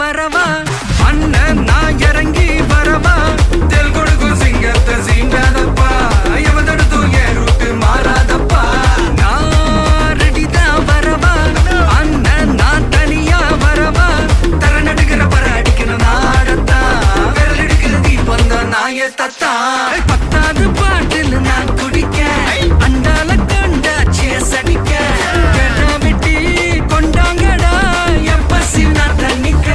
வரவா அண்ணன் நான் இறங்கி வரவா தெல் கொடுக்கும் சிங்கத்தை சீண்டாதப்பா எவதடுத்தும் என் ரூட்டு மாறாதப்பா நான் ரெடிதான் வரவா அண்ணன் நான் தனியா வரவா தர நடுக்கிற பர அடிக்கணும் நாடத்தான் விரல் எடுக்கிற தீபம் தான் நாய தத்தா பத்தாவது பாட்டில் நான் குடிக்க அண்டால கொண்டா சேஸ் அடிக்க கேட்டா வெட்டி கொண்டாங்கடா என் பசி நான் தண்ணிக்க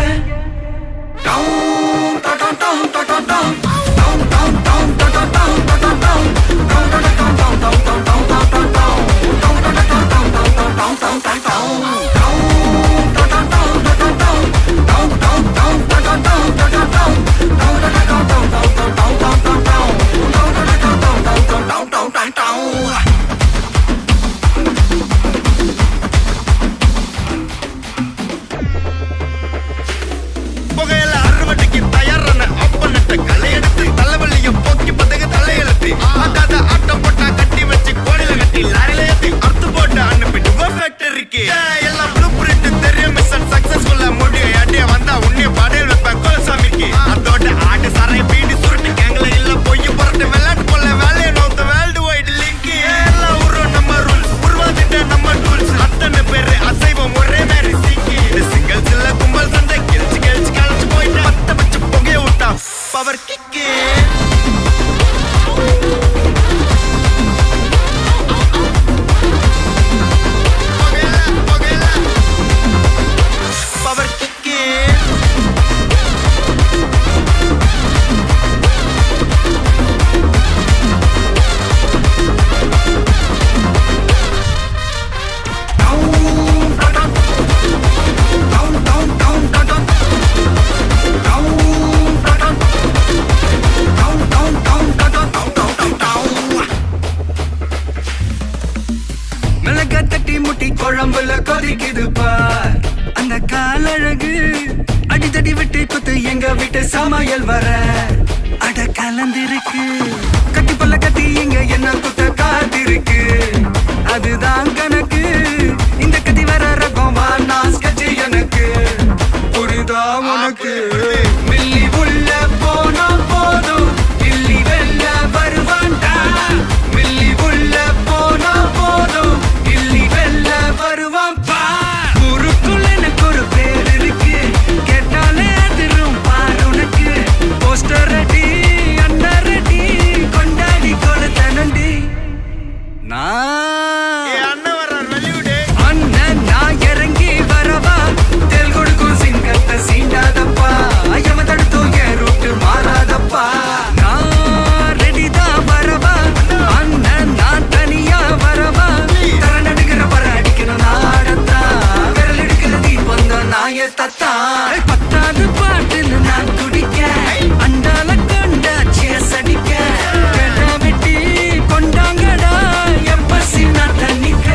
Power kick தட்டி முட்டி குழம்புல கொதிக்குது பார் அந்த காலழகு அடித்தடி விட்டு குத்து எங்க வீட்டு சமையல் வர அட கலந்திருக்கு கட்டி பல்ல கட்டி இங்க என்ன குத்த காத்திருக்கு அதுதான் கணக்கு இந்த கத்தி வர ரகம் நாஸ் கட்சி எனக்கு புரிதா உனக்கு மில்லி உள்ள போனா போதும் இல்லி வெல்ல வருவான்டா மில்லி உள்ள போனா போதும் வருவான் பா ஊருக்குள்ள எனக்கு ஒரு பேர் இருக்கு கேட்டாலே அதிரும் பாரு உனக்கு போஸ்டர் ரெடி அண்டர் ரெடி கொண்டாடி கொடுத்தனண்டி அண்ணன் நான் இறங்கி வரவா தெல் கொடுக்கும் சிங்கத்தை சீண்டாதப்பா எம தடுத்தும் என் ரூட்டு மாறாதப்பா நான் ரெடிதான் வரவா அண்ணன் நான் தனியா வரவா தர நடுக்கிற பர தத்தா பத்தாவது பாட்டில் நான் குடிக்க அண்டால கொண்டா சேஸ் அடிக்க கேட்டா வெட்டி கொண்டாங்கடா என் பசி நான் தண்ணிக்க